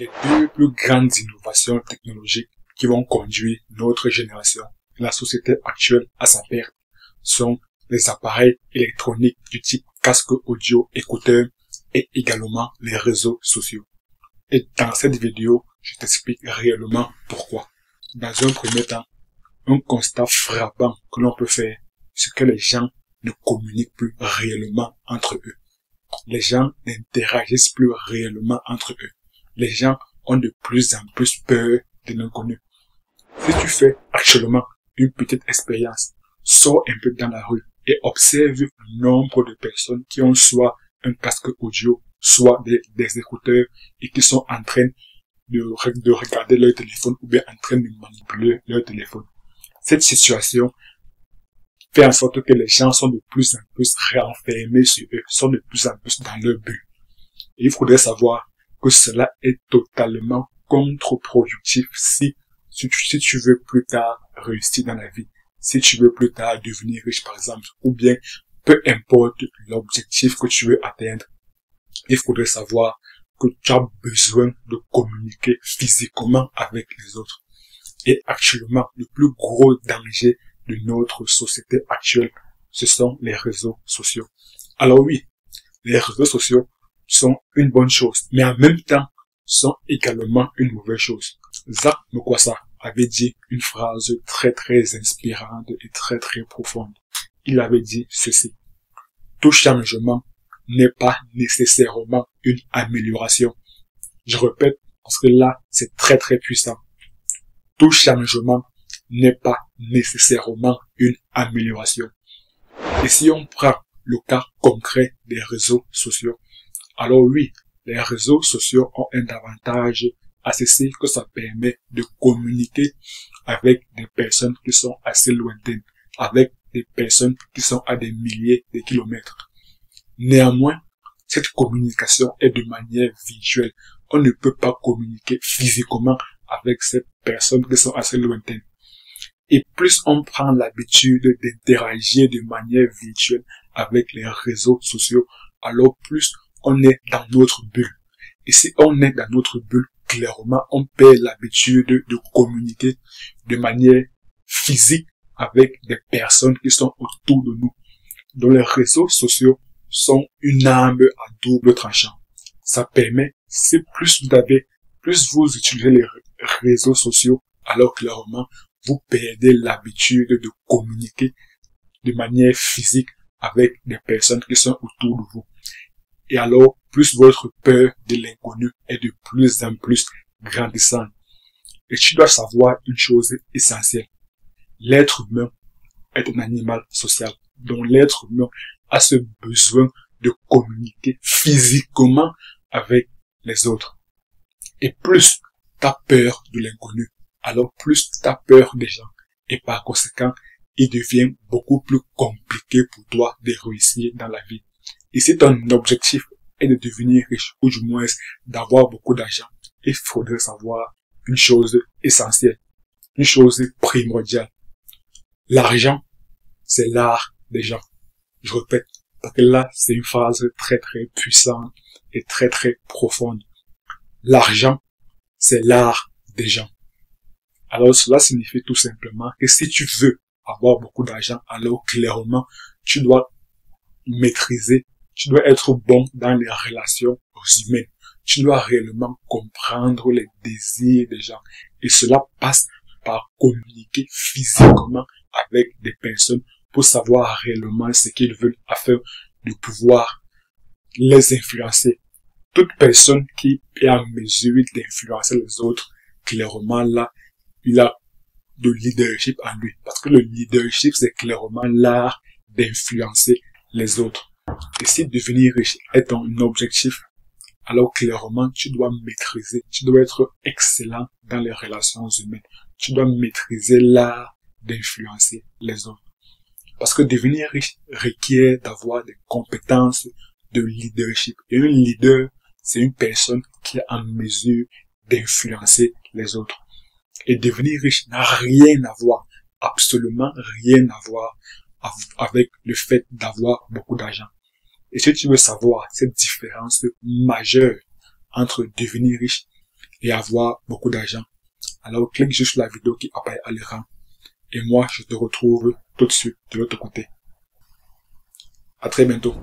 Les deux plus grandes innovations technologiques qui vont conduire notre génération, la société actuelle, à sa perte sont les appareils électroniques du type casque audio, écouteurs et également les réseaux sociaux. Et dans cette vidéo, je t'explique réellement pourquoi. Dans un premier temps, un constat frappant que l'on peut faire, c'est que les gens ne communiquent plus réellement entre eux. Les gens n'interagissent plus réellement entre eux. Les gens ont de plus en plus peur de l'inconnu. Si tu fais actuellement une petite expérience, sors un peu dans la rue et observe le nombre de personnes qui ont soit un casque audio, soit des écouteurs et qui sont en train de regarder leur téléphone ou bien en train de manipuler leur téléphone. Cette situation fait en sorte que les gens sont de plus en plus renfermés sur eux, sont de plus en plus dans leur bulle. Et il faudrait savoir que cela est totalement contre-productif si tu veux plus tard réussir dans la vie, si tu veux plus tard devenir riche par exemple, ou bien peu importe l'objectif que tu veux atteindre, il faudrait savoir que tu as besoin de communiquer physiquement avec les autres. Et actuellement, le plus gros danger de notre société actuelle, ce sont les réseaux sociaux. Alors oui, les réseaux sociaux sont une bonne chose, mais en même temps, sont également une mauvaise chose. Zach Mokwasa avait dit une phrase très très inspirante et très très profonde. Il avait dit ceci: tout changement n'est pas nécessairement une amélioration. Je répète parce que là, c'est très très puissant. Tout changement n'est pas nécessairement une amélioration. Et si on prend le cas concret des réseaux sociaux, alors oui, les réseaux sociaux ont un avantage à ceci que ça permet de communiquer avec des personnes qui sont assez lointaines, avec des personnes qui sont à des milliers de kilomètres. Néanmoins, cette communication est de manière virtuelle. On ne peut pas communiquer physiquement avec ces personnes qui sont assez lointaines. Et plus on prend l'habitude d'interagir de manière virtuelle avec les réseaux sociaux, alors plus on est dans notre bulle. Et si on est dans notre bulle, clairement, on perd l'habitude de communiquer de manière physique avec des personnes qui sont autour de nous. Donc les réseaux sociaux sont une arme à double tranchant. Ça permet, si plus vous utilisez les réseaux sociaux, alors clairement, vous perdez l'habitude de communiquer de manière physique avec des personnes qui sont autour de vous. Et alors, plus votre peur de l'inconnu est de plus en plus grandissante. Et tu dois savoir une chose essentielle. L'être humain est un animal social. Donc l'être humain a ce besoin de communiquer physiquement avec les autres. Et plus tu as peur de l'inconnu, alors plus tu as peur des gens. Et par conséquent, il devient beaucoup plus compliqué pour toi de réussir dans la vie. Et si ton objectif est de devenir riche, ou du moins d'avoir beaucoup d'argent, il faudrait savoir une chose essentielle, une chose primordiale. L'argent, c'est l'art des gens. Je répète, parce que là, c'est une phrase très très puissante et très très profonde. L'argent, c'est l'art des gens. Alors cela signifie tout simplement que si tu veux avoir beaucoup d'argent, alors clairement, tu dois maîtriser, tu dois être bon dans les relations humaines. Tu dois réellement comprendre les désirs des gens. Et cela passe par communiquer physiquement avec des personnes pour savoir réellement ce qu'ils veulent afin de pouvoir les influencer. Toute personne qui est en mesure d'influencer les autres, clairement là, il a de leadership en lui. Parce que le leadership, c'est clairement l'art d'influencer les autres. Et si devenir riche est ton objectif, alors clairement, tu dois maîtriser, tu dois être excellent dans les relations humaines. Tu dois maîtriser l'art d'influencer les autres. Parce que devenir riche requiert d'avoir des compétences de leadership. Et un leader, c'est une personne qui est en mesure d'influencer les autres. Et devenir riche n'a rien à voir, absolument rien à voir avec le fait d'avoir beaucoup d'argent. Et si tu veux savoir cette différence majeure entre devenir riche et avoir beaucoup d'argent, alors clique juste sur la vidéo qui apparaît à l'écran. Et moi, je te retrouve tout de suite de l'autre côté. À très bientôt.